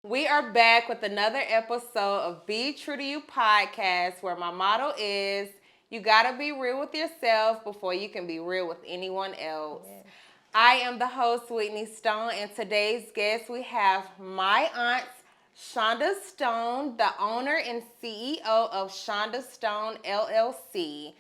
We are back with another episode of Be True to You podcast, where my motto is you gotta be real with yourself before you can be real with anyone else. Yes. I am the host, Whitney Stone, and today's guest we have my aunt, Shonda Stone, the owner and CEO of Shonda Stone LLC.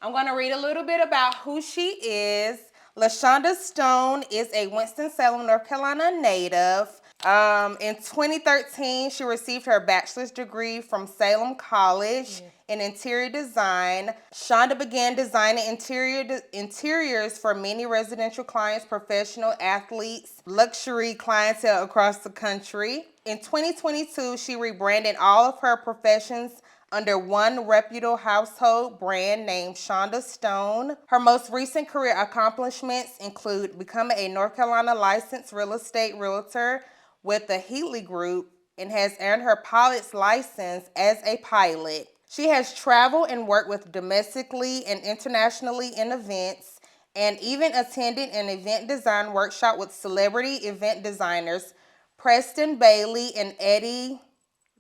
I'm going to read a little bit about who she is. LaShonda Stone is a Winston-Salem, North Carolina native. In 2013, she received her bachelor's degree from Salem College in interior design. Shonda began designing interiors for many residential clients, professional athletes, luxury clientele across the country. In 2022, she rebranded all of her professions under one reputable household brand named Shonda Stone. Her most recent career accomplishments include becoming a North Carolina licensed real estate realtor with the Heatley Group and has earned her pilot's license as a pilot. She has traveled and worked with domestically and internationally in events and even attended an event design workshop with celebrity event designers Preston Bailey and Eddie.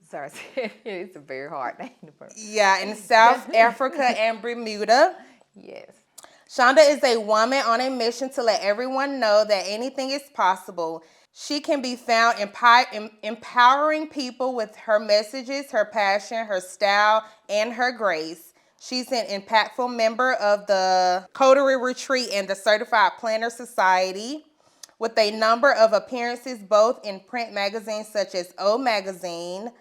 Sorry, it's a very hard name to pronounce. Yeah, in South Africa and Bermuda. Yes. Shonda is a woman on a mission to let everyone know that anything is possible. She can be found empowering people with her messages, her passion, her style, and her grace. She's an impactful member of the Coterie Retreat and the Certified Planner Society, with a number of appearances both in print magazines such as O Magazine,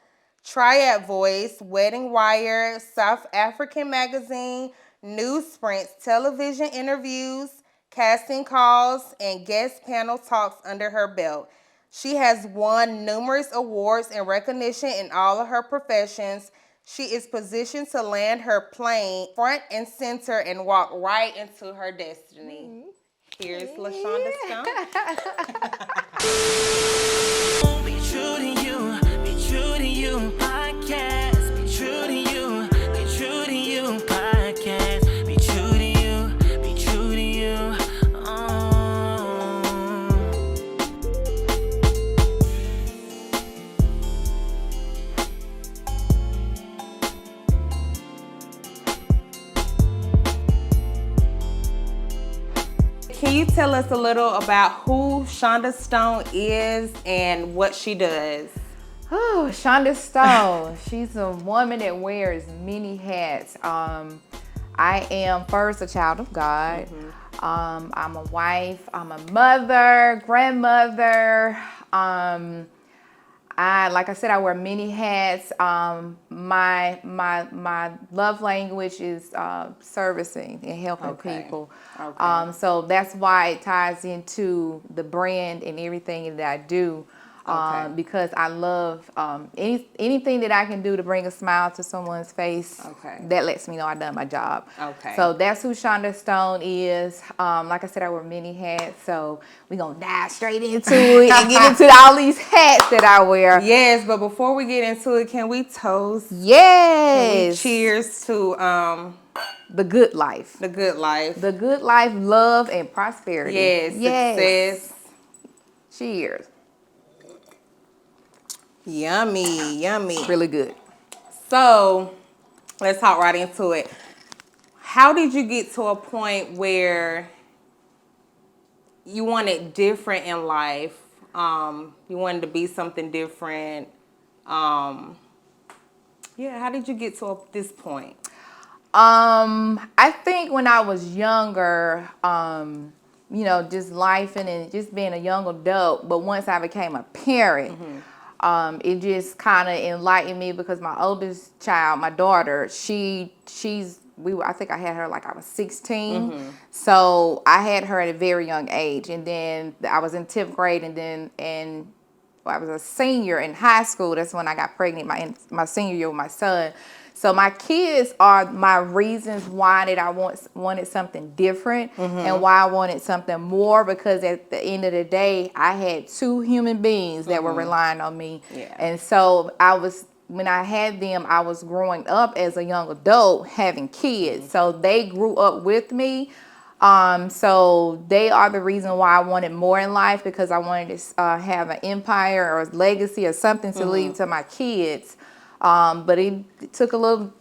Triad Voice, Wedding Wire, South African Magazine, newsprints, television interviews, casting calls, and guest panel talks under her belt. She has won numerous awards and recognition in all of her professions. She is positioned to land her plane front and center and walk right into her destiny. Here's LaShonda Stone. Be true to you, be true to you, podcast. Be true to you, be true to you, podcast. Be true to you, be true to you. Can you tell us a little about who Shonda Stone is and what she does? Oh, Shonda Stone. She's a woman that wears many hats. I am first a child of God. I'm a wife. I'm a mother, grandmother. Like I said, I wear many hats. My love language is servicing and helping people. Okay. So that's why it ties into the brand and everything that I do. Okay. Because I love anything that I can do to bring a smile to someone's face. Okay. That lets me know I've done my job. Okay. So that's who Shonda Stone is. Like I said, I wear many hats. So we're going to dive straight into it and get into all these hats that I wear. Yes, but before we get into it, can we toast? Yes. Can we cheers to The good life. the good life? The good life, love, and prosperity. Yes, success. Cheers. Yummy, yummy. Really good. So, let's hop right into it. How did you get to a point where you wanted different in life? You wanted to be something different. How did you get to this point? I think when I was younger, just life and just being a young adult. But once I became a parent, it just kind of enlightened me because my oldest child, my daughter, I think I had her like I was 16. So I had her at a very young age. And then I was in 10th grade and I was a senior in high school. That's when I got pregnant my senior year with my son. So my kids are my reasons why that I wanted something different and why I wanted something more, because at the end of the day, I had two human beings that were relying on me. Yeah. And so when I had them, I was growing up as a young adult having kids. So they grew up with me. So they are the reason why I wanted more in life, because I wanted to have an empire or a legacy or something to leave to my kids. But it took a little,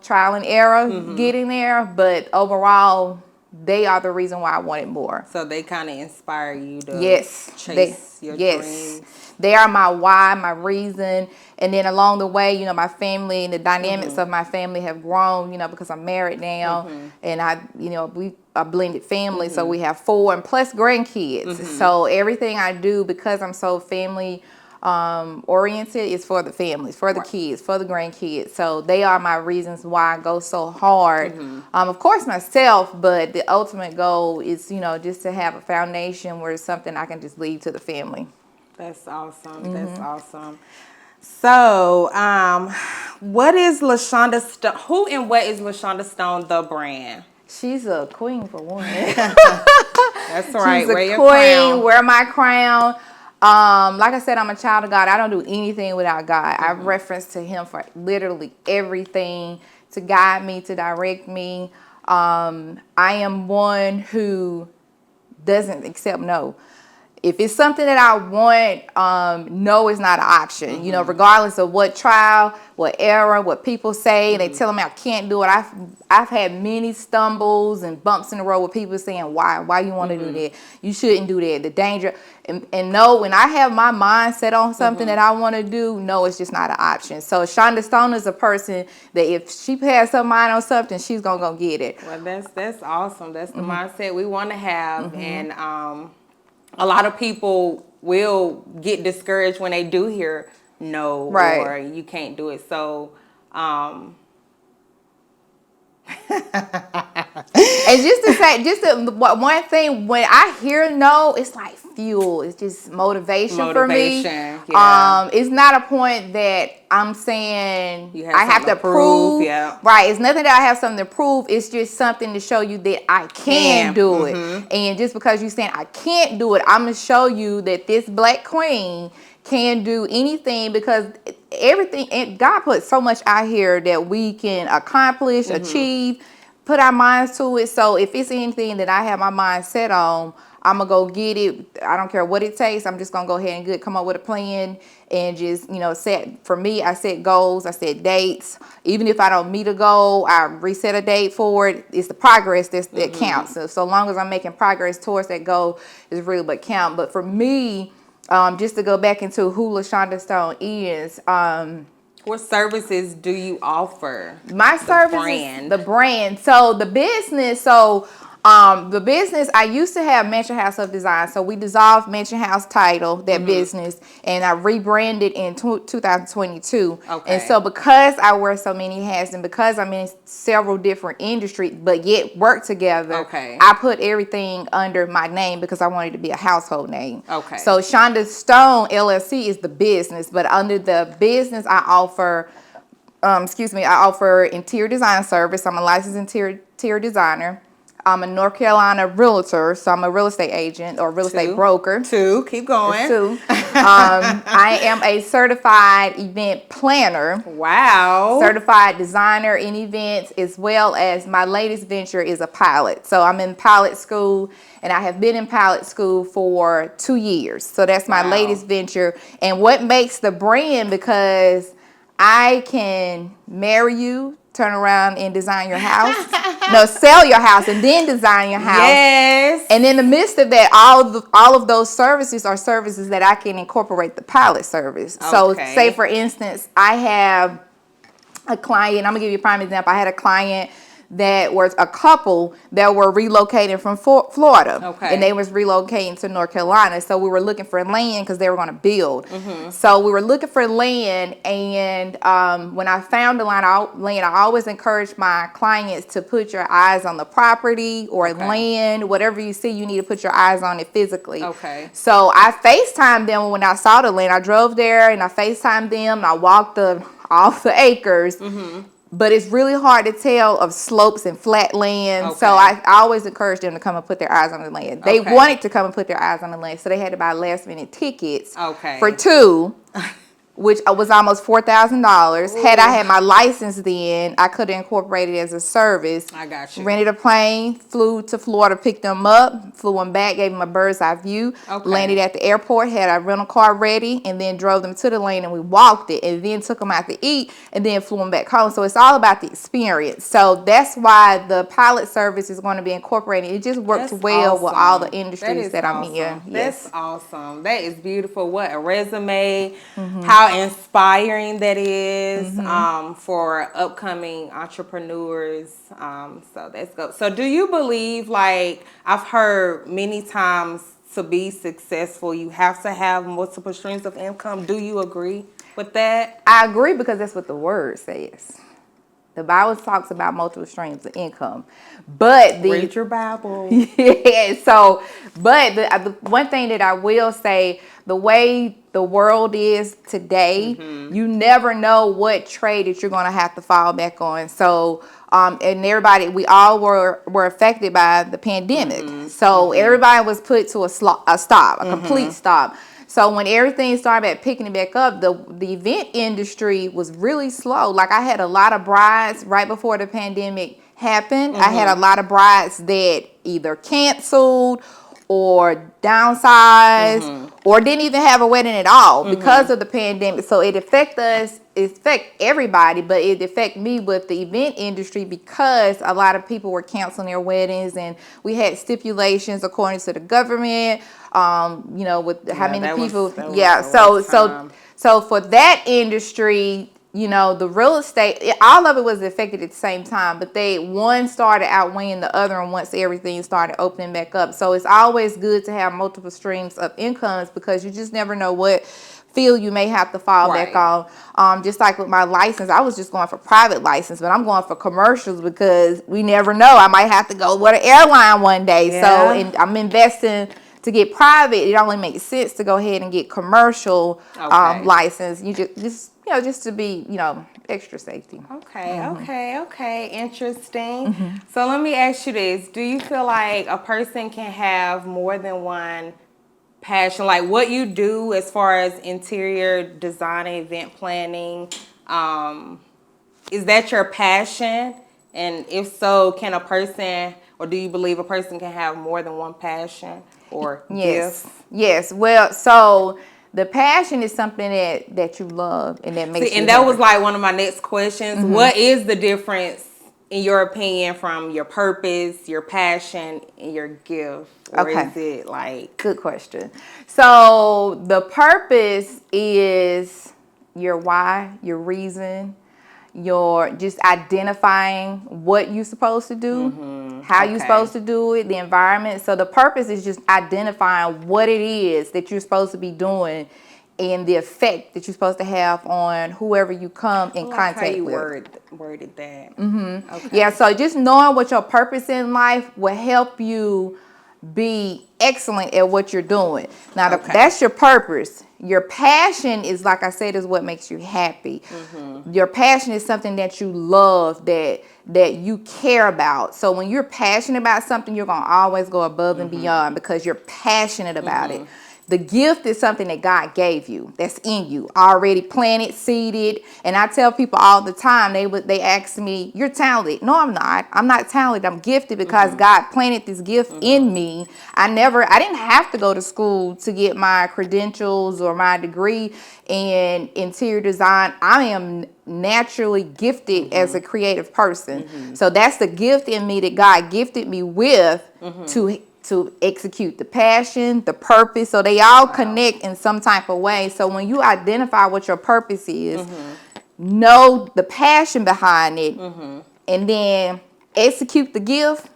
trial and error getting there. But overall, they are the reason why I wanted more. So they kind of inspire you to chase your dreams. They are my why, my reason. And then along the way, my family and the dynamics of my family have grown, because I'm married now. And we a blended family. So we have 4 and plus grandkids. So everything I do, because I'm so family oriented, is for the families, for the kids, for the grandkids. So they are my reasons why I go so hard. Of course myself, but the ultimate goal is, just to have a foundation where it's something I can just leave to the family. That's awesome. That's awesome. So, what is LaShonda Stone? Who and what is LaShonda Stone, the brand? She's a queen for one. That's right. She's a Wear your queen. crown. Wear my crown. Like I said, I'm a child of God. I don't do anything without God. I reference to Him for literally everything, to guide me, to direct me. I am one who doesn't accept no. If it's something that I want, no is not an option. Regardless of what trial, what error, what people say, they tell me I can't do it. I've had many stumbles and bumps in the road with people saying, why you want to do that? You shouldn't do that. The danger. And no, when I have my mind set on something that I want to do, no, it's just not an option. So Shonda Stone is a person that if she has her mind on something, she's going to go get it. Well, that's awesome. That's the mindset we want to have. And a lot of people will get discouraged when they do hear no, or you can't do it. So, and one thing, when I hear no, it's like fuel. It's just motivation for me. Yeah. It's not a point that I'm saying I have to prove. Yeah. Right. It's nothing that I have something to prove. It's just something to show you that I can do it. And just because you're saying I can't do it, I'm going to show you that this black queen can do anything, because everything, and God put so much out here that we can accomplish, achieve, put our minds to it. So if it's anything that I have my mind set on, I'm going to go get it. I don't care what it takes. I'm just going to go ahead and come up with a plan and just, for me, I set goals. I set dates. Even if I don't meet a goal, I reset a date for it. It's the progress that counts. So long as I'm making progress towards that goal is really what counts. But for me, just to go back into who LaShonda Stone is, what services do you offer? My service is the brand. So the business, I used to have Mansion House of Design. So we dissolved Mansion House title, that business, and I rebranded in 2022. Okay. And so because I wear so many hats and because I'm in several different industries, but yet work together, I put everything under my name because I wanted it to be a household name. Okay. So Shonda Stone LLC is the business, but under the business I offer interior design service. I'm a licensed interior designer. I'm a North Carolina realtor, so I'm a real estate agent or real estate broker. Keep going. I am a certified event planner. Wow. Certified designer in events, as well as my latest venture is a pilot. So I'm in pilot school, and I have been in pilot school for 2 years. So that's my latest venture. And what makes the brand, because I can marry you, turn around and design your house. No, sell your house and then design your house. Yes. And in the midst of that, all of those services are services that I can incorporate the pilot service. Okay. So say, for instance, I have a client. I'm going to give you a prime example. I had a client that was a couple that were relocating from Florida. Okay. And they was relocating to North Carolina. So we were looking for land because they were going to build. So we were looking for land, and when I found the land, I always encourage my clients to put your eyes on the property or land, whatever you see, you need to put your eyes on it physically. Okay. So I FaceTimed them when I saw the land. I drove there and I FaceTimed them. And I walked off the acres. But it's really hard to tell of slopes and flat land. Okay. So I always encourage them to come and put their eyes on the land. They wanted to come and put their eyes on the land, so they had to buy last minute tickets for 2. which was almost $4,000. Had I had my license then, I could have incorporated it as a service. I got you. Rented a plane, flew to Florida, picked them up, flew them back, gave them a bird's eye view, Okay. landed at the airport, had a rental car ready, and then drove them to the lane and we walked it, and then took them out to eat, and then flew them back home. So it's all about the experience. So that's why the pilot service is going to be incorporated. It just works That's with awesome. all the industries is that I'm awesome. in. Yes. That's awesome. That is beautiful. What a resume. How inspiring that is for upcoming entrepreneurs. So that's good. So do you believe, like I've heard many times, to be successful, you have to have multiple streams of income? Do you agree with that? I agree because that's what the word says. The Bible talks about multiple streams of income, but Read your Bible. yeah. So, but the one thing that I will say, the way the world is today, you never know what trade that you're going to have to fall back on. So, and everybody, we all were affected by the pandemic. So everybody was put to a stop, a complete stop. So when everything started picking it back up, the event industry was really slow. Like I had a lot of brides right before the pandemic happened. I had a lot of brides that either canceled or downsized or didn't even have a wedding at all because of the pandemic. So it affect everybody, but it affect me with the event industry because a lot of people were canceling their weddings, and we had stipulations according to the government. With how many people. So for that industry, the real estate, all of it was affected at the same time, but one started outweighing the other, and once everything started opening back up. So it's always good to have multiple streams of incomes because you just never know what field you may have to fall back on. Just like with my license, I was just going for private license, but I'm going for commercials because we never know. I might have to go with an airline one day. Yeah. So, and I'm investing to get private. It only makes sense to go ahead and get commercial license. You just to be, extra safety. Okay. Interesting. So let me ask you this. Do you feel like a person can have more than one passion? Like what you do as far as interior design and event planning, is that your passion? And if so, can a person, or do you believe a person can have more than one passion or gift? Yes. Well, so the passion is something that you love and that makes you and that happy. was like one of my next questions. What is the difference, in your opinion, from your purpose, your passion, and your gift? Or is it like... Good question. So the purpose is your why, your reason, your just identifying what you're supposed to do, how you're supposed to do it, the environment. So the purpose is just identifying what it is that you're supposed to be doing and the effect that you're supposed to have on whoever you come in contact how you with. worded that. Okay. Yeah, so just knowing what your purpose in life will help you be excellent at what you're doing. Now, that's your purpose. Your passion is, like I said, is what makes you happy. Your passion is something that you love, that you care about. So when you're passionate about something, you're going to always go above and beyond because you're passionate about it. The gift is something that God gave you, that's in you, already planted, seeded. And I tell people all the time, they ask me, you're talented. No, I'm not. I'm not talented. I'm gifted because God planted this gift in me. I didn't have to go to school to get my credentials or my degree in interior design. I am naturally gifted as a creative person. So that's the gift in me that God gifted me with to execute the passion, the purpose. So they all connect in some type of way. So when you identify what your purpose is, know the passion behind it, and then execute the gift.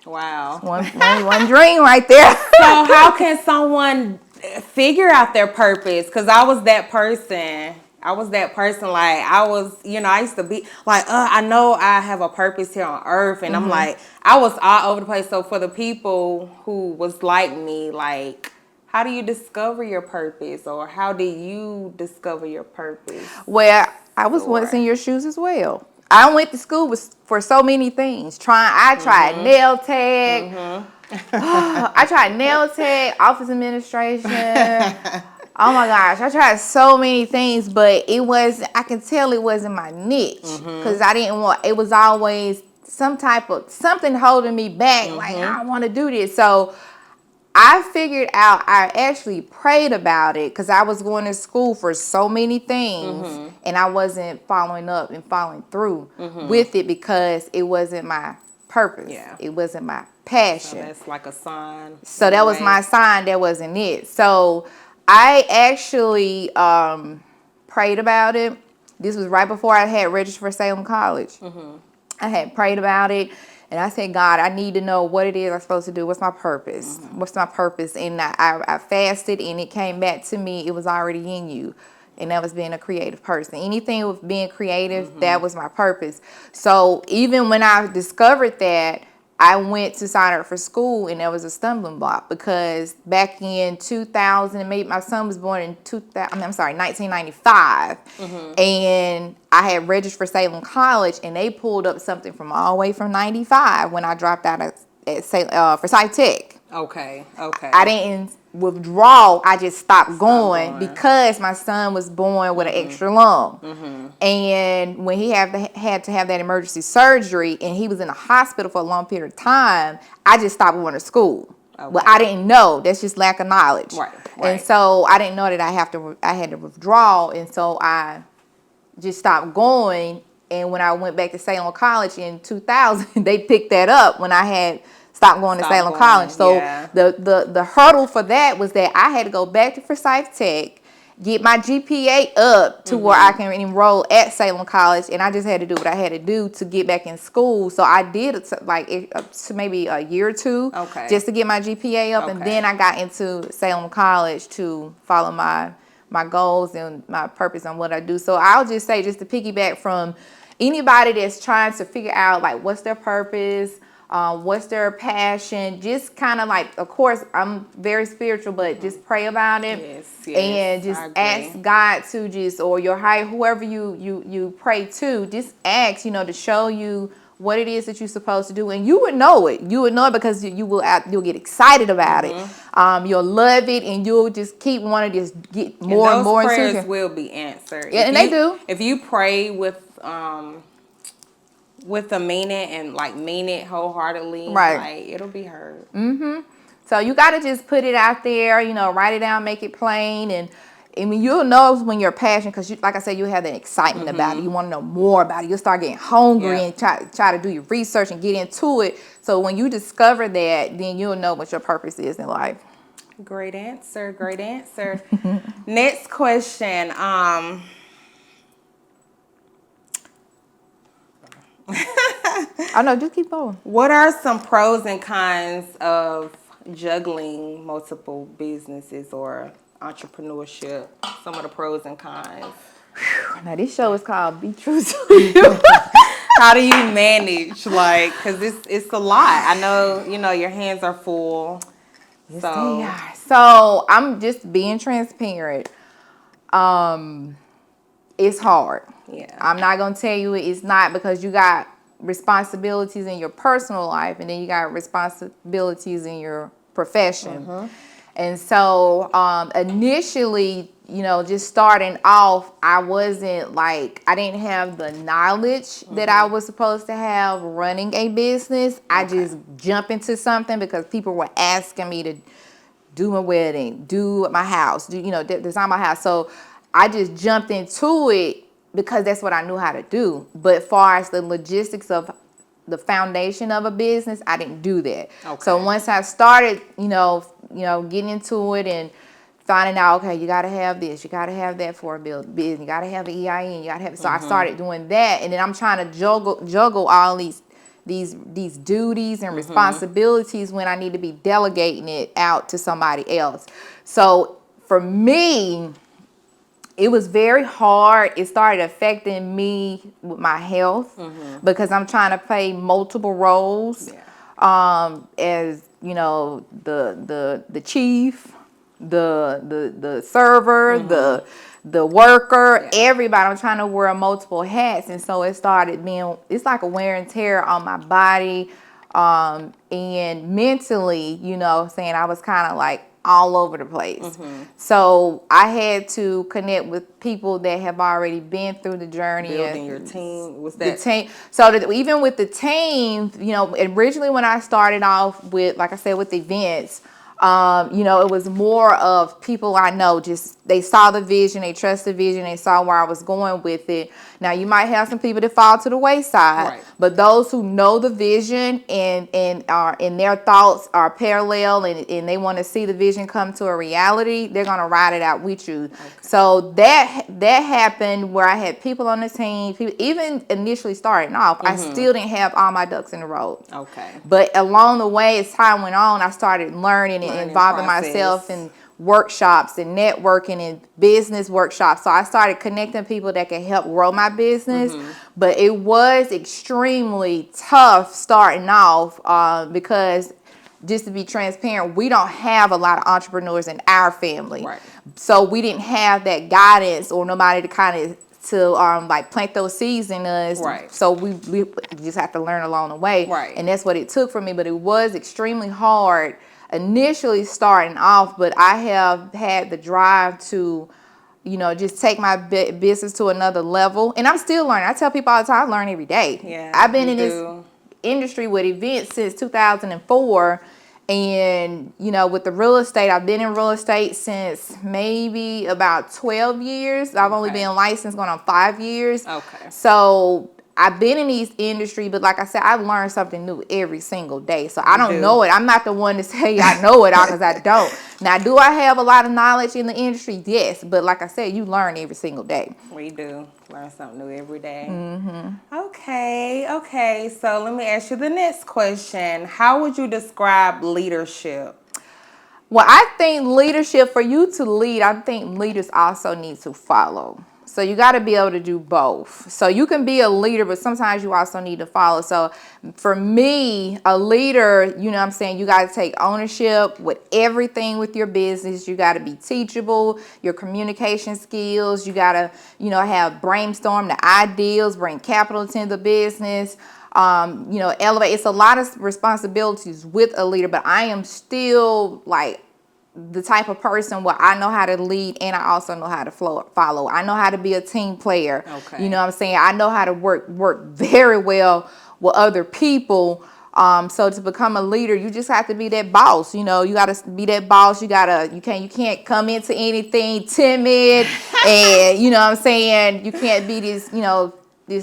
Wow. One dream right there. So how can someone figure out their purpose? Because I was that person. Like, I used to be like, I know I have a purpose here on earth. And I'm like, I was all over the place. So for the people who was like me, like, how do you discover your purpose? Or how do you discover your purpose? Well, I was once in your shoes as well. I went to school for so many things. I tried nail tech. I tried nail tech, office administration. Oh my gosh, I tried so many things, but I can tell it wasn't my niche because I didn't want, it was always something holding me back. Like, I don't want to do this. So I figured out, I actually prayed about it because I was going to school for so many things and I wasn't following up and following through with it because it wasn't my purpose. Yeah. It wasn't my So passion. that's like a sign. So that was my sign. That wasn't it. So I actually prayed about it. This was right before I had registered for Salem College. I had prayed about it. And I said, God, I need to know what it is I'm supposed to do. What's my purpose? What's my purpose? And I fasted and it came back to me. It was already in you. And that was being a creative person. Anything with being creative, that was my purpose. So even when I discovered that, I went to sign up for school and there was a stumbling block because back in 2000, and maybe my son was born in 1995. And I had registered for Salem College and they pulled up something from all the way from 95 when I dropped out for Psych Tech. Okay. I didn't withdraw. I just stopped going because my son was born with an extra lung. And when he had to have that emergency surgery and he was in the hospital for a long period of time, I just stopped going to school. But I didn't know. That's just lack of knowledge. Right. And so I didn't know that I had to withdraw. And so I just stopped going. And when I went back to Salem College in 2000, they picked that up when I had stopped going to Salem College. So the hurdle for that was that I had to go back to Forsyth Tech, get my GPA up to where I can enroll at Salem College, and I just had to do what I had to do to get back in school. So I did it to maybe a year or two just to get my GPA up, and then I got into Salem College to follow my goals and my purpose on what I do. So I'll just say, just to piggyback from anybody that's trying to figure out like what's their purpose, what's their passion, just kind of like, of course, I'm very spiritual, but just pray about it and just ask God to just, or your higher, whoever you pray to, just ask, to show you what it is that you're supposed to do, and you would know it. You would know it because you'll get excited about it. You'll love it, and you'll just keep wanting to just get more and more. Those prayers will be answered. Yeah, and they do. If you pray with a meaning and like mean it wholeheartily, like it'll be heard. So you got to just put it out there, write it down, make it plain. And I mean, you'll know when you're passionate because, like I said, you have that excitement about it. You want to know more about it. You'll start getting hungry and try to do your research and get into it. So when you discover that, then you'll know what your purpose is in life. Great answer. Great answer. Next question. I know, just keep going. What are some pros and cons of juggling multiple businesses or entrepreneurship? Some of the pros and cons. Now this show is called Be True to You. How do you manage? Because it's a lot. I know, your hands are full. Yes, they are. So I'm just being transparent. It's hard. Yeah. I'm not going to tell you it's not, because you got responsibilities in your personal life and then you got responsibilities in your profession. And so initially, just starting off, I didn't have the knowledge that I was supposed to have running a business. I just jumped into something because people were asking me to do my wedding, do my house, design my house. So I just jumped into it because that's what I knew how to do. But far as the logistics of the foundation of a business, I didn't do that. So once I started, getting into it and finding out, okay, you got to have this, you got to have that for a business, you got to have the EIN, you got to have. So I started doing that, and then I'm trying to juggle all these duties and responsibilities when I need to be delegating it out to somebody else. So for me, it was very hard. It started affecting me with my health because I'm trying to play multiple roles as, the chief, the server, the worker, everybody. I'm trying to wear multiple hats. And so it started it's like a wear and tear on my body. And mentally, saying I was kind of like all over the place. So I had to connect with people that have already been through the journey. Building your team. Was that the team? So that even with the team, originally when I started off with, like I said, with events, it was more of people I know, just they saw the vision, they trust the vision, they saw where I was going with it. Now you might have some people that fall to the wayside, Right. but those who know the vision and are in their thoughts are parallel and they want to see the vision come to a reality, they're gonna ride it out with you. Okay. So that happened where I had people on the team, people, even initially starting off, I still didn't have all my ducks in a row. Okay. But along the way, as time went on, I started learning and involving myself in workshops and networking and business workshops. So I started connecting people that can help grow my business. But it was extremely tough starting off because, just to be transparent, we don't have a lot of entrepreneurs in our family. Right. So we didn't have that guidance or nobody to kind of plant those seeds in us. Right. So we just have to learn along the way. Right. And that's what it took for me. But it was extremely hard initially starting off. But I have had the drive to, just take my business to another level. And I'm still learning. I tell people all the time, I learn every day. Yeah, I've been in this industry with events since 2004. And, with the real estate, I've been in real estate since maybe about 12 years. I've only been licensed going on 5 years. Okay. So I've been in these industry, but like I said, I learn something new every single day. So I don't know it. I'm not the one to say I know it all because I don't. Now, do I have a lot of knowledge in the industry? Yes. But like I said, you learn every single day. We do. Learn something new every day. Okay. So let me ask you the next question. How would you describe leadership? Well, I think leadership, for you to lead, I think leaders also need to follow. So you got to be able to do both. So you can be a leader, but sometimes you also need to follow. So for me, a leader, you got to take ownership with everything with your business. You got to be teachable, your communication skills. You got to, have brainstorm the ideas, bring capital into the business. Elevate. It's a lot of responsibilities with a leader, but I am still the type of person where I know how to lead and I also know how to follow. I know how to be a team player. Okay. You know what I'm saying? I know how to work very well with other people. So to become a leader, you just have to be that boss. You got to be that boss. You can't come into anything timid and you know what I'm saying? You can't be this,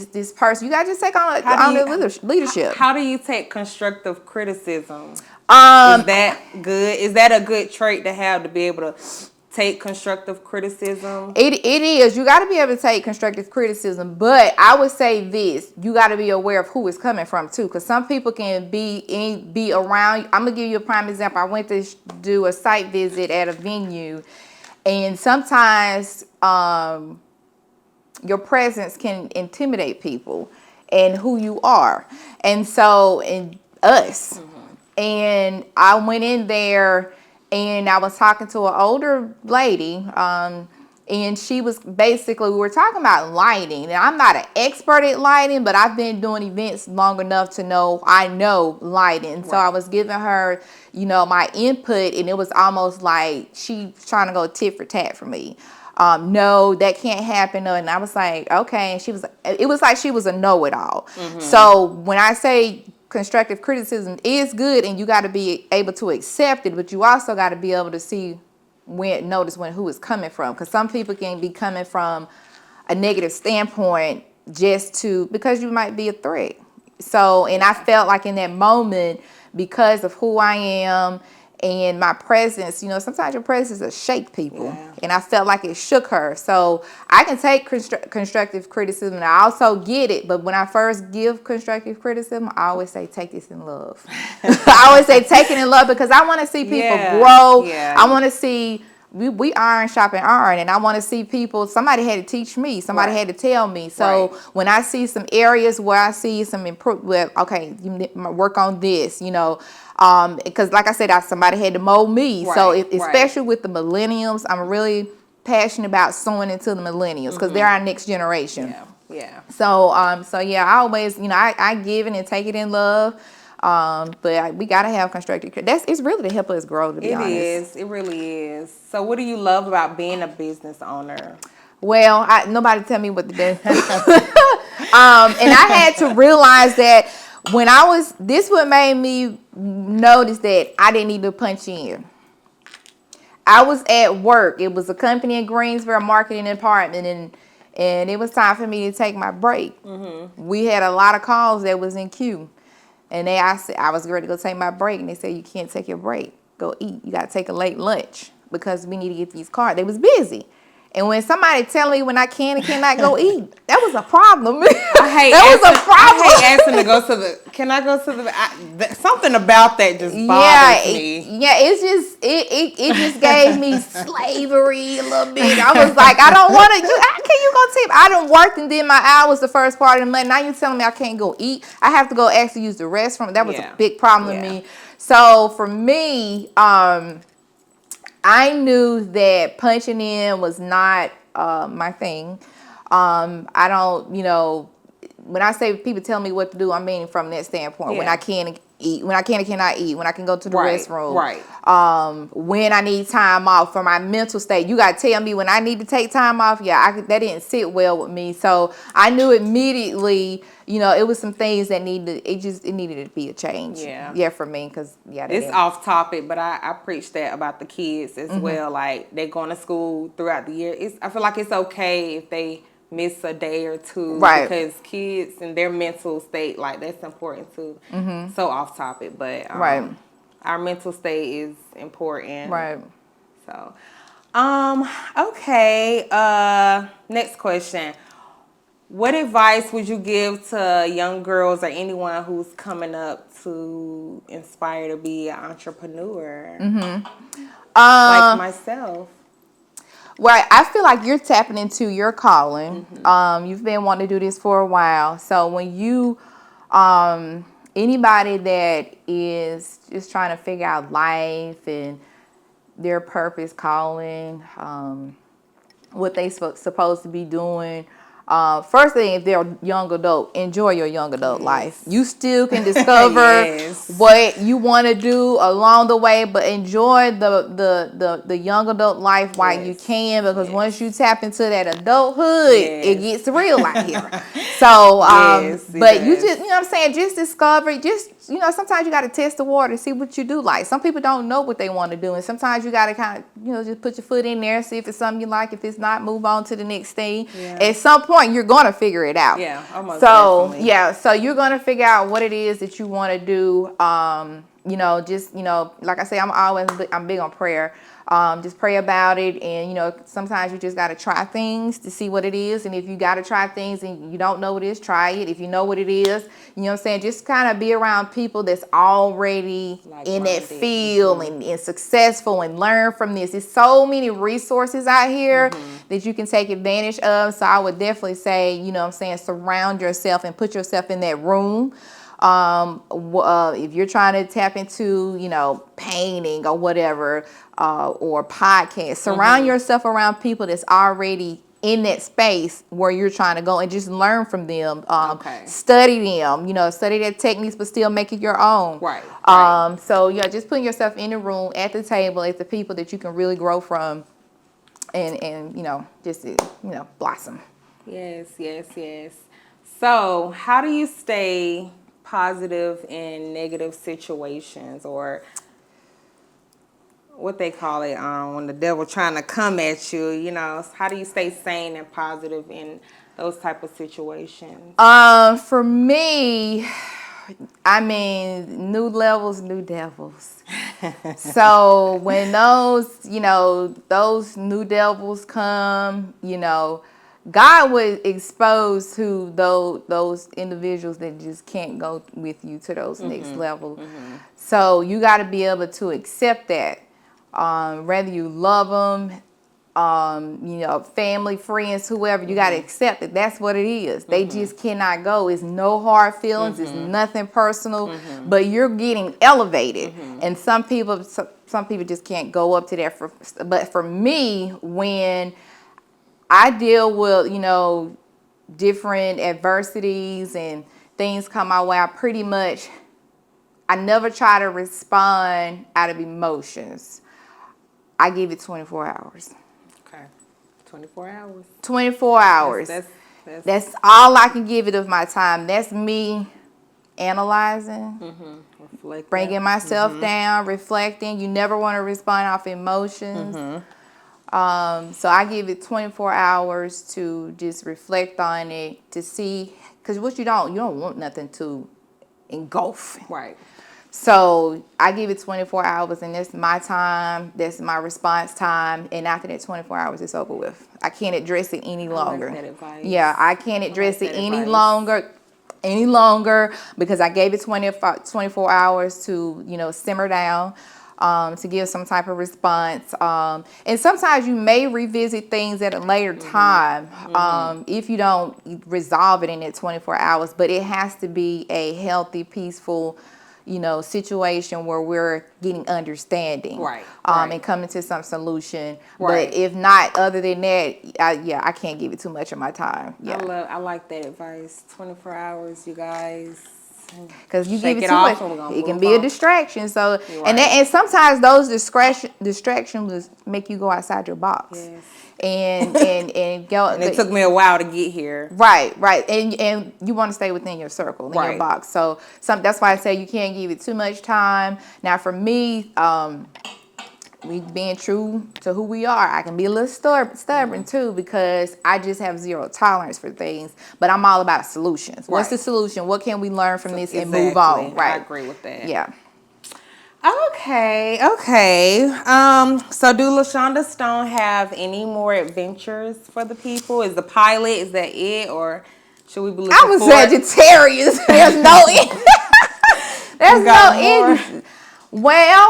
this person. You got to just take on the leadership. How do you take constructive criticism? Is that good? Is that a good trait to have, to be able to take constructive criticism? It is. You got to be able to take constructive criticism, but I would say this: you got to be aware of who it's coming from too, because some people can be around. I'm gonna give you a prime example. I went to do a site visit at a venue, and sometimes your presence can intimidate people and who you are, and so us. And I went in there and I was talking to an older lady, and she was basically, we were talking about lighting. And I'm not an expert at lighting, but I've been doing events long enough to know I know lighting. Right. So I was giving her, my input, and it was almost like she trying to go tit for tat for me. No, that can't happen. And I was like, okay. And it was like she was a know-it-all. So when I say constructive criticism is good and you got to be able to accept it, but you also got to be able to notice who it's coming from, because some people can be coming from a negative standpoint because you might be a threat. So, and I felt like in that moment, because of who I am and my presence, sometimes your presence will shake people. Yeah. And I felt like it shook her. So I can take constructive criticism, and I also get it. But when I first give constructive criticism, I always say, take this in love. I always say, take it in love, because I want to see people grow. Yeah. I want to see, we iron sharpen iron, and I want to see people, somebody had to teach me. Somebody had to tell me. So when I see some areas where I see some improvement, okay, you work on this, because like I said, somebody had to mold me. Right, so especially with the millennials, I'm really passionate about sowing into the millennials, because they're our next generation. Yeah. So I always, I give it and take it in love. But we gotta have constructive. It's really to help us grow. To be honest, It is. It really is. So, what do you love about being a business owner? Well, nobody tell me what to do. And I had to realize that when this what made me notice that I didn't need to punch in. I was at work. It was a company in Greensboro marketing department, and it was time for me to take my break. We had a lot of calls that was in queue. And I was ready to go take my break, and they said, you can't take your break. Go eat. You got to take a late lunch because we need to get these cards. They was busy. And when somebody tell me when I can and cannot go eat, that was a problem. I hate asking to go to the. Can I go to the? Something about that just bothers me. Yeah, it's just it just gave me slavery a little bit. I was like, I don't want to. How can you go tip? I done worked and did my hours the first part of the month. Now you telling me I can't go eat? I have to go actually use the restroom. That was a big problem with me. So for me, I knew that punching in was not my thing. I don't, when I say people tell me what to do, I mean from that standpoint. When I can eat, when I can and cannot eat, when I can go to the restroom. When I need time off for my mental state. You got to tell me when I need to take time off. That didn't sit well with me. So I knew immediately, it was some things that needed to be a change. For me. Because, it's off topic, but I preach that about the kids as well. Like, they're going to school throughout the year. I feel like it's okay if they miss a day or two, because kids and their mental state, like, that's important too. So off topic, but our mental state is important. So okay, next question. What advice would you give to young girls or anyone who's coming up to inspire to be an entrepreneur? Like myself. Well, I feel like you're tapping into your calling. You've been wanting to do this for a while. So when you, anybody that is just trying to figure out life and their purpose, calling, what they supposed to be doing. First thing, if they're a young adult, enjoy your young adult life. You still can discover what you want to do along the way, but enjoy the young adult life while you can, because once you tap into that adulthood, it gets real out here. So, but you just, what I'm saying, just discover, sometimes you got to test the water, see what you do like. Some people don't know what they want to do, and sometimes you got to kind of, just put your foot in there, see if it's something you like. If it's not, move on to the next thing. At some point, you're going to figure it out. Definitely. So you're going to figure out what it is that you want to do. Like I say, I'm big on prayer. Just pray about it, and sometimes you just got to try things to see what it is. And if you got to try things and you don't know what it is, try it. If you know what it is, just kind of be around people that's already in that field and successful, and learn from this. There's so many resources out here that you can take advantage of. So I would definitely say, surround yourself and put yourself in that room. If you're trying to tap into, painting or whatever, or podcast, surround yourself around people that's already in that space where you're trying to go, and just learn from them. Study them, study their techniques, but still make it your own. So just putting yourself in the room at the table at the people that you can really grow from, and just blossom. Yes. So how do you stay positive in negative situations, or what they call it, when the devil trying to come at you, how do you stay sane and positive in those type of situations? For me, new levels, new devils. So when those new devils come, God would expose who those individuals that just can't go with you to those next level. So you got to be able to accept that. Whether you love them, family, friends, whoever, you got to accept that that's what it is. They just cannot go. It's no hard feelings. It's nothing personal, but you're getting elevated. And some people just can't go up to that. But for me, when I deal with, different adversities and things come my way, I pretty much I never try to respond out of emotions. I give it 24 hours. Okay. 24 hours. 24 hours. That's all I can give it of my time. That's me analyzing, Reflecting. bringing myself down, reflecting. You never want to respond off emotions. So I give it 24 hours to just reflect on it, to see, because what you don't want nothing to engulf. Right. So I give it 24 hours, and that's my time. That's my response time. And after that 24 hours, it's over with. I can't address it any longer. I like that advice. Yeah, I can't address it any longer because I gave it 24 hours to, simmer down, to give some type of response. And sometimes you may revisit things at a later time if you don't resolve it in that 24 hours. But it has to be a healthy, peaceful, situation where we're getting understanding, right. And coming to some solution. Right. But if not, other than that, I can't give it too much of my time. Yeah, I like that advice. 24 hours, you guys. Because you give it Shake too it off much, and we're gonna it can move be a on. distraction. So, Right. and sometimes those distractions make you go outside your box. Yes. And go. And it took me a while to get here. Right, and you want to stay within your circle, in your Right. box. So that's why I say you can't give it too much time. Now, for me, we being true to who we are, I can be a little stubborn too, because I just have zero tolerance for things. But I'm all about solutions. What's the solution? What can we learn from this and move on? Right. I agree with that. Yeah. Okay. So do LaShonda Stone have any more adventures for the people? Is the pilot, is that it, or should we be looking I was Sagittarius. There's no end. There's no end. Well,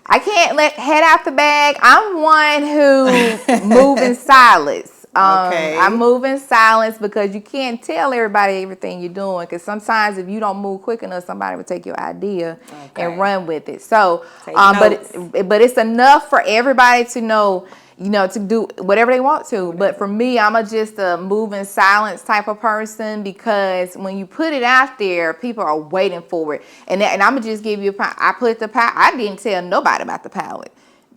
I can't head out the bag. I'm one who move in silence. Okay. I move in silence because you can't tell everybody everything you're doing. Because sometimes if you don't move quick enough, somebody will take your idea and run with it. So, but it's enough for everybody to know, to do whatever they want to. But for me, I'm just a move in silence type of person, because when you put it out there, people are waiting for it. And I'm going to just give you I didn't tell nobody about the pilot.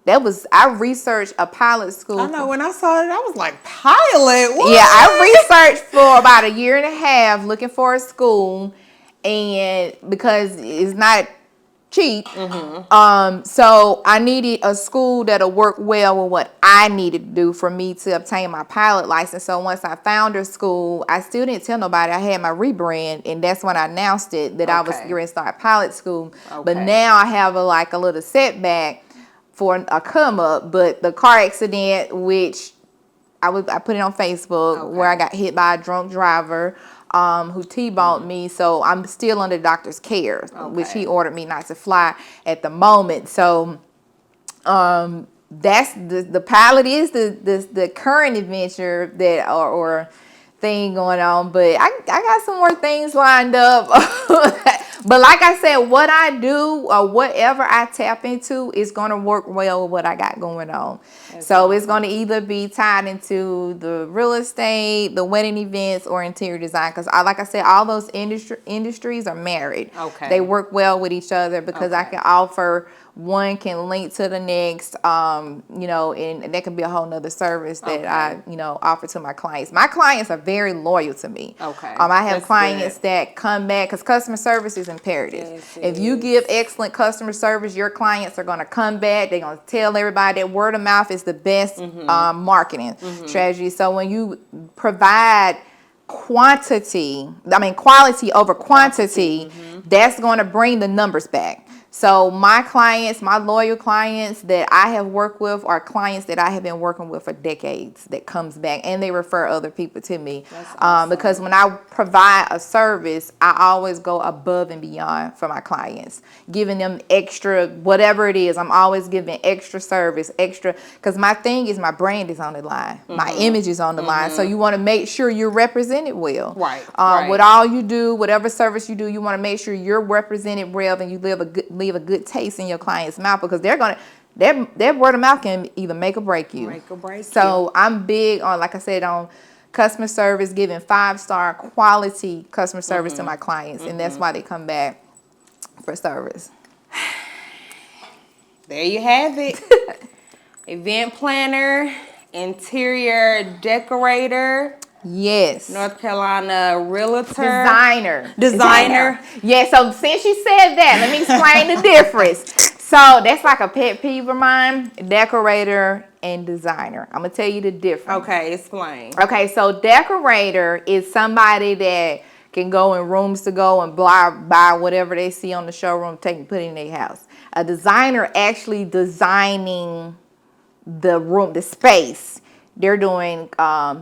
I researched a pilot school. I know, when I saw it, I was like, pilot? What? Yeah, I researched for about a year and a half looking for a school, and because it's not cheap. So I needed a school that'll work well with what I needed to do for me to obtain my pilot license. So once I found a school, I still didn't tell nobody. I had my rebrand, and that's when I announced it that I was going to start pilot school. But now I have a little setback for a come up. But the car accident, which I put it on Facebook, where I got hit by a drunk driver who T-boned me. So I'm still under doctor's care, which he ordered me not to fly at the moment. So that's the pilot is the current adventure that or thing going on. But I got some more things lined up. But like I said, what I do or whatever I tap into is going to work well with what I got going on. So it's going to either be tied into the real estate, the wedding events, or interior design. Because like I said, all those industries are married. Okay. They work well with each other because I can offer, one can link to the next, and that can be a whole nother service that I, offer to my clients. My clients are very loyal to me. Okay. I have clients that come back because customer service is imperative. Yes, if you give excellent customer service, your clients are going to come back. They're going to tell everybody that word of mouth is the best marketing strategy. So when you provide quality over quantity, that's going to bring the numbers back. So my clients, my loyal clients that I have worked with are clients that I have been working with for decades that comes back, and they refer other people to me. That's awesome. Because when I provide a service, I always go above and beyond for my clients, giving them extra, whatever it is. I'm always giving extra service, because my thing is my brand is on the line. My image is on the line. So you want to make sure you're represented well. Right. With all you do, whatever service you do, you want to make sure you're represented well and you leave a good taste in your client's mouth, because their word of mouth can either make or break you. So I'm big on, like I said, on customer service, giving 5-star quality customer service to my clients, and that's why they come back. for service. There you have it. Event planner, interior decorator, Yes. North Carolina realtor. Designer. Yeah, so since you said that, let me explain the difference. So that's like a pet peeve of mine, decorator and designer. I'm going to tell you the difference. Okay, explain. Okay, so decorator is somebody that can go in rooms to go and buy whatever they see on the showroom, take and put it in their house. A designer actually designing the room, the space. They're doing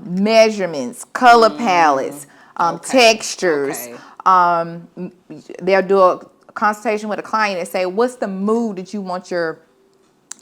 measurements, color palettes, textures. Okay. They'll do a consultation with a client and say, what's the mood that you want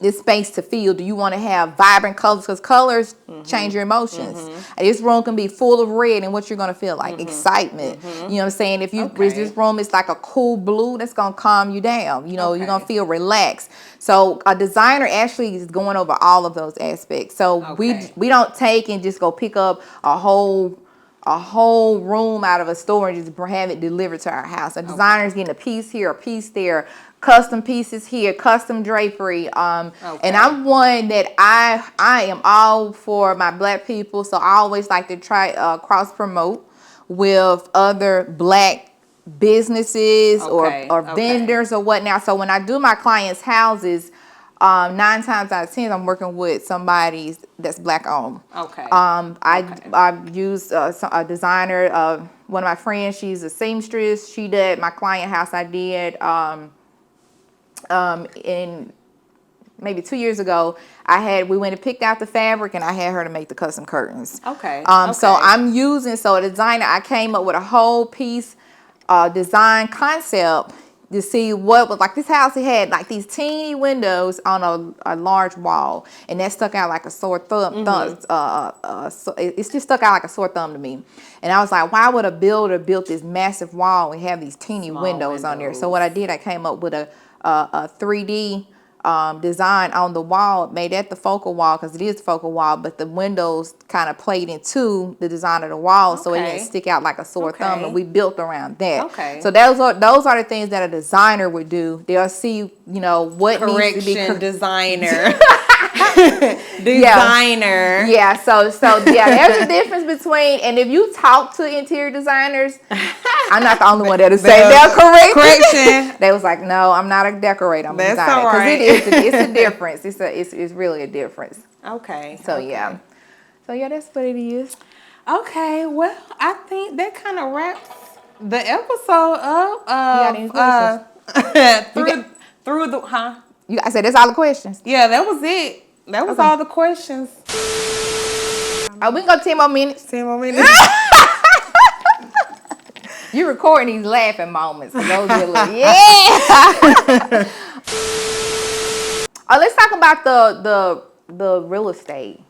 this space to feel? Do you want to have vibrant colors? Because colors change your emotions. This room can be full of red, and what you're going to feel like excitement. You know what I'm saying? If this room is like a cool blue, that's going to calm you down. You know, you're going to feel relaxed. So a designer actually is going over all of those aspects. So we don't take and just go pick up a whole room out of a store and just have it delivered to our house. A designer is getting a piece here, a piece there, custom pieces here, custom drapery. And I'm one that I am all for my Black people, so I always like to try cross promote with other Black businesses or vendors or whatnot. So when I do my clients' houses, 9 times out of 10, I'm working with somebody that's Black owned. I use a designer. One of my friends, she's a seamstress. She did my client house. I did in maybe 2 years ago. We went and picked out the fabric, and I had her to make the custom curtains. So I'm using a designer. I came up with a whole piece design concept to see what was like. This house, it had like these teeny windows on a large wall, and that stuck out like a sore thumb. So it's just stuck out like a sore thumb to me. And I was like, why would a builder build this massive wall and have these teeny windows on there? So what I did, I came up with a 3D design on the wall, made that the focal wall, because it is the focal wall, but the windows kind of played into the design of the wall, so it didn't stick out like a sore thumb, and we built around that. So those are the things that a designer would do. They'll see, what needs to be designer. Yeah, so there's a difference between, and if you talk to interior designers, I'm not the only one that'll say that. Correction. They was like, no, I'm not a decorator, I'm a designer. Because it's a difference. It's really a difference. So yeah, that's what it is. Okay, well, I think that kind of wraps the episode up. You got any questions? I said that's all the questions. Yeah, that was it. That was all the questions. We can go 10 more minutes. 10 more minutes. You recording these laughing moments. For those that look, let's talk about the real estate.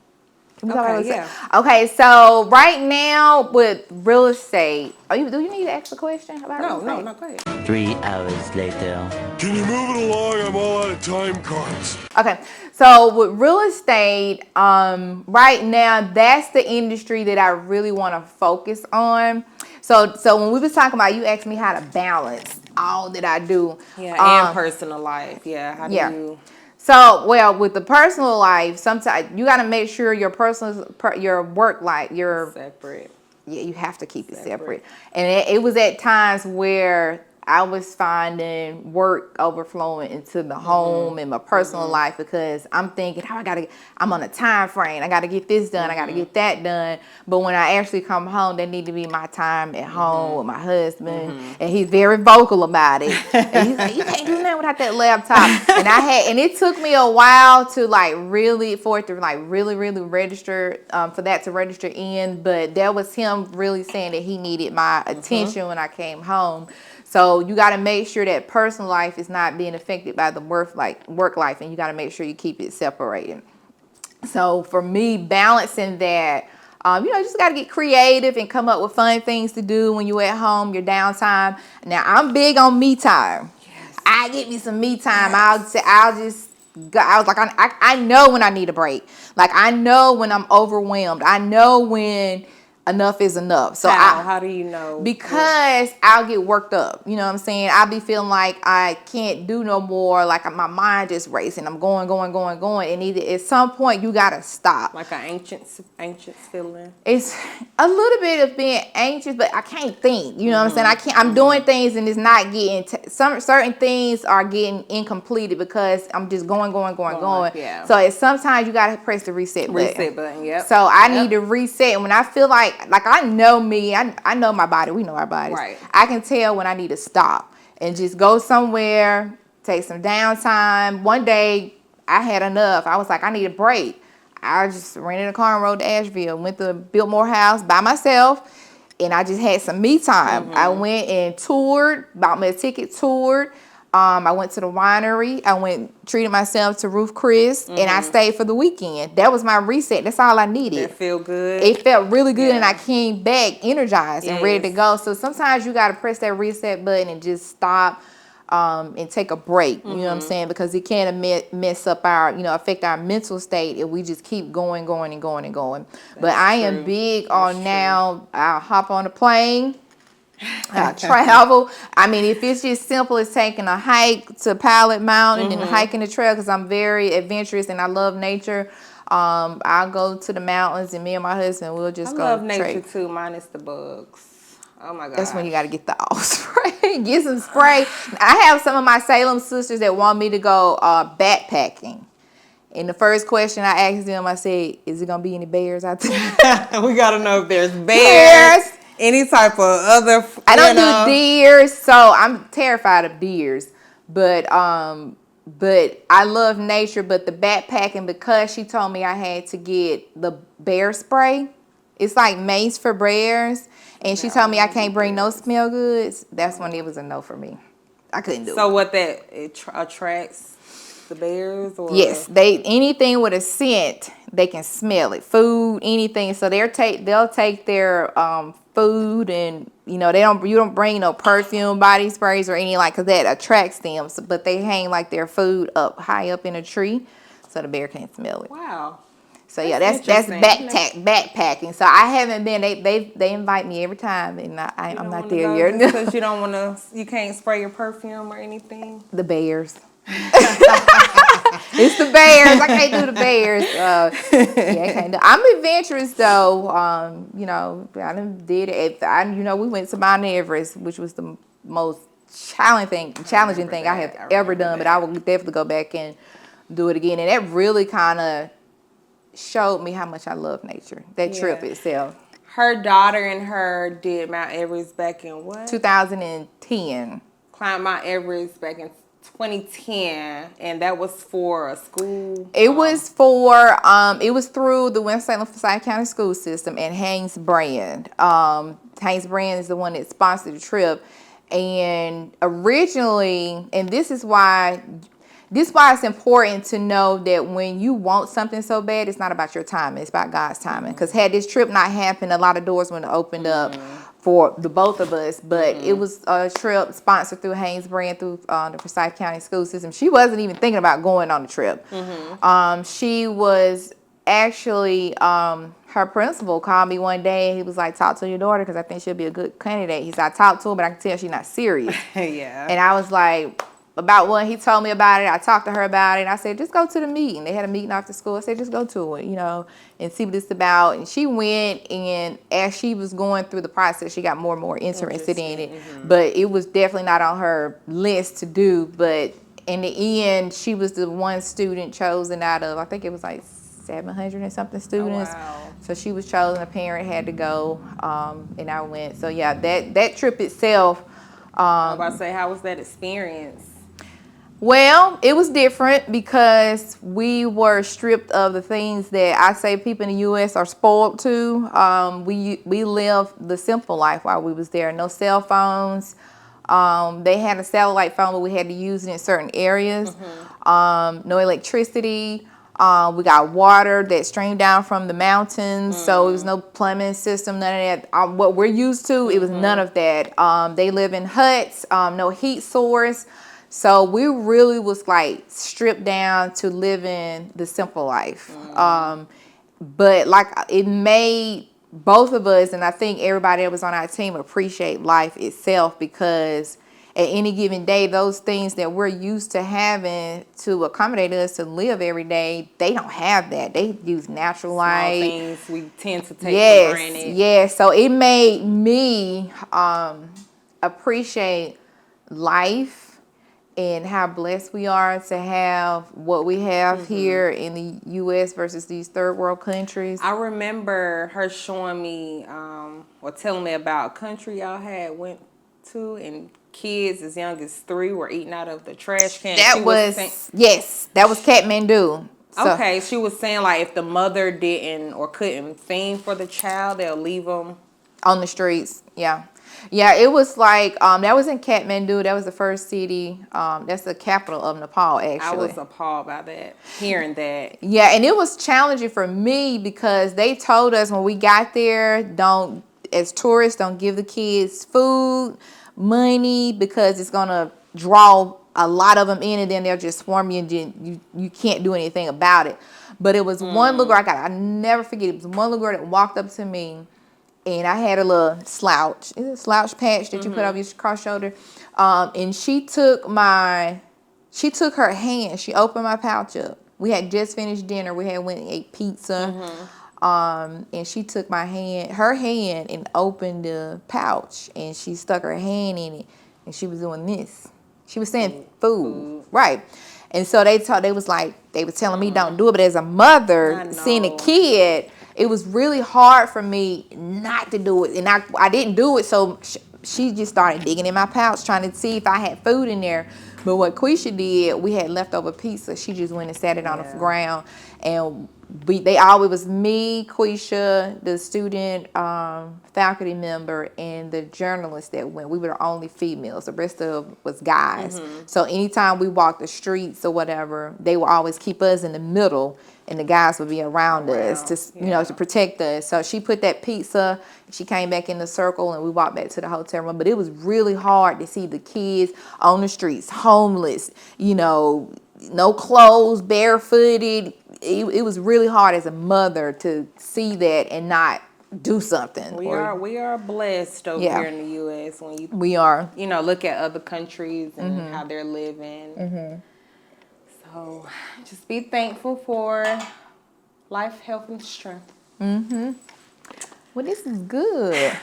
Okay, so right now with real estate, do you need to ask a question about real estate? No, go ahead. 3 hours later. Can you move it along? I'm all out of time cards. Okay, so with real estate, right now, that's the industry that I really want to focus on. So when we was talking about, you asked me how to balance all that I do. Yeah, and personal life. Yeah, how do you... So, with the personal life, sometimes you got to make sure your your work life, separate. Yeah, you have to keep it separate. And it was at times where I was finding work overflowing into the home and my personal life, because I'm thinking, I'm on a time frame. I got to get this done. I got to get that done. But when I actually come home, there need to be my time at home with my husband. And he's very vocal about it. And he's like, you can't do nothing without that laptop. And it took me a while to really register, for that to register in. But that was him really saying that he needed my attention when I came home. So you got to make sure that personal life is not being affected by the work life, and you got to make sure you keep it separated. So for me, balancing that, you just got to get creative and come up with fun things to do when you're at home, your downtime. Now, I'm big on me time. Yes. I get me some me time. Yes. I know when I need a break. Like, I know when I'm overwhelmed. I know when enough is enough. So How do you know? because I'll get worked up. You know what I'm saying? I'll be feeling like I can't do no more. Like my mind just racing. I'm going. And either at some point you gotta stop. Like an anxious feeling. It's a little bit of being anxious, but I can't think. You know what I'm saying? I can't. I'm doing things and it's not getting. Some certain things are getting incompleted because I'm just going. Yeah. So sometimes you gotta press the reset button. Reset button. Yep. So I need to reset. And when I feel like I know me, I know my body. We know our bodies. Right. I can tell when I need to stop and just go somewhere, take some downtime. One day I had enough. I was like, I need a break. I just rented a car and rode to Asheville. Went to Biltmore House by myself, and I just had some me time. I went and toured, bought me a ticket, toured. I went to the winery. Treated myself to Ruth Chris, and I stayed for the weekend. That was my reset. That's all I needed. It feel good. It felt really good, and I came back energized and ready to go. So sometimes you got to press that reset button and just stop and take a break. You know what I'm saying? Because it can mess up affect our mental state if we just keep going. But I am big on now. I'll hop on a plane. Travel. I mean, if it's just simple as taking a hike to Pilot Mountain and hiking the trail, because I'm very adventurous and I love nature. I'll go to the mountains, and me and my husband will just go. I love nature trek. too, minus the bugs. Oh my god. That's when you got to get the all spray. Get some spray. I have some of my Salem sisters that want me to go backpacking. And the first question I asked them, I said, "Is it gonna be any bears out there?" We gotta know if there's bears. Any type of other. I don't do deers, so I'm terrified of deers. But I love nature. But the backpacking, because she told me I had to get the bear spray. It's like mace for bears, and she told me I can't bring no smell goods. That's when it was a no for me. I couldn't do it. So what it attracts the bears? Or? Yes, anything with a scent, they can smell it. Food, anything. So they'll take their food, and you don't bring no perfume, body sprays or any because that attracts them. So, but they hang like their food up high up in a tree, so the bear can't smell it. Wow. So that's backpacking. So I haven't been. They invite me every time, and I'm not there yet. Because you don't want to. You can't spray your perfume or anything. The bears. It's the bears. I can't do the bears. I can't do. I'm adventurous though. I done did it. We went to Mount Everest, which was the most challenging thing I have ever done. But I will definitely go back and do it again. And that really kind of showed me how much I love nature. That trip itself. Her daughter and her did Mount Everest back in what? 2010. Climbed Mount Everest back in 2010, and that was for a school. It was through the Winston-Salem-Forsyth County School System and Haynes Brand. Haynes Brand is the one that sponsored the trip, and originally, and this is why it's important to know that when you want something so bad, it's not about your timing, it's about God's timing. Because had this trip not happened, a lot of doors wouldn't have opened up for the both of us. But it was a trip sponsored through Haynes Brand, through the Forsyth County School System. She wasn't even thinking about going on the trip. She was actually, her principal called me one day, and he was like, "Talk to your daughter because I think she'll be a good candidate." He said, "I talked to her, but I can tell she's not serious." Yeah. And I was like, about what he told me about it, I talked to her about it. I said, just go to the meeting. They had a meeting after school. I said, just go to it, and see what it's about. And she went, and as she was going through the process, she got more and more interested in it. But it was definitely not on her list to do. But in the end, she was the one student chosen out of, I think it was like 700 and something students. Oh, wow. So she was chosen. A parent had to go, and I went. So yeah, that trip itself. I was about to say, how was that experience? Well, it was different because we were stripped of the things that I say people in the U.S. are spoiled to. We lived the simple life while we was there. No cell phones. They had a satellite phone, but we had to use it in certain areas. No electricity. We got water that streamed down from the mountains, so it was no plumbing system, none of that. What we're used to, it was none of that. They live in huts, no heat source. So we really was like stripped down to living the simple life. But like it made both of us, and I think everybody that was on our team, appreciate life itself, because at any given day, those things that we're used to having to accommodate us to live every day, they don't have that. They use natural Small light. things we tend to take for granted. Yes. So it made me appreciate life and how blessed we are to have what we have here in the U.S. versus these third world countries. I remember her showing me or telling me about a country y'all had went to, and kids as young as 3 were eating out of the trash can. That was Kathmandu. So, okay, she was saying like if the mother didn't or couldn't feed for the child, they'll leave them on the streets. Yeah, it was like that was in Kathmandu. That was the first city. That's the capital of Nepal, actually. I was appalled by that, hearing that. Yeah, and it was challenging for me because they told us when we got there, as tourists, don't give the kids food, money, because it's gonna draw a lot of them in, and then they'll just swarm you, and you can't do anything about it. But it was one little girl, I never forget. It was one little girl that walked up to me. And I had a little slouch. It's a slouch patch that you put over your cross shoulder. And she took her hand. She opened my pouch up. We had just finished dinner. We had went and ate pizza. And she took her hand, and opened the pouch. And she stuck her hand in it. And she was doing this. She was saying food. Right. And so they was telling me don't do it. But as a mother, seeing a kid, it was really hard for me not to do it. And I didn't do it, so she just started digging in my pouch, trying to see if I had food in there. But what Quisha did, we had leftover pizza. She just went and sat it on the ground. And it was me, Quisha, the student faculty member, and the journalist that went. We were the only females. The rest of was guys. So anytime we walked the streets or whatever, they would always keep us in the middle, and the guys would be around us to protect us. So she put that pizza, she came back in the circle, and we walked back to the hotel room. But it was really hard to see the kids on the streets, homeless, no clothes, barefooted. It was really hard as a mother to see that and not do something. We are blessed over here in the U.S. when you look at other countries and how they're living. So just be thankful for life, health, and strength. Well, this is good.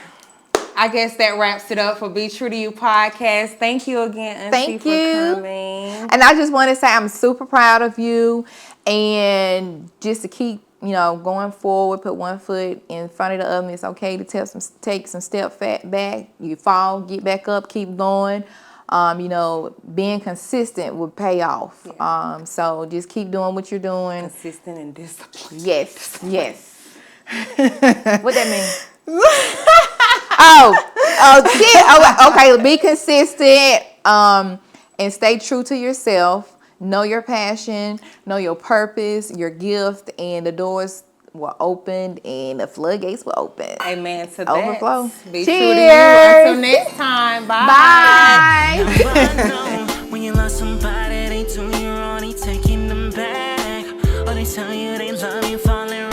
I guess that wraps it up for Be True to You podcast. Thank you again, Auntie, for coming. And I just want to say I'm super proud of you, and just to keep going forward, put one foot in front of the other. It's okay to take some steps back. You fall, get back up, keep going. Being consistent will pay off. Yeah. So just keep doing what you're doing. Consistent and disciplined. Yes. What that mean? Okay. Be consistent. And stay true to yourself. Know your passion. Know your purpose, your gift, and the doors will open and the floodgates will open. Amen to that. Overflow. Be Cheers. true to you. Until next time. Bye. When you love somebody, they do you wrong, they taking them back. Or they tell you they love you, falling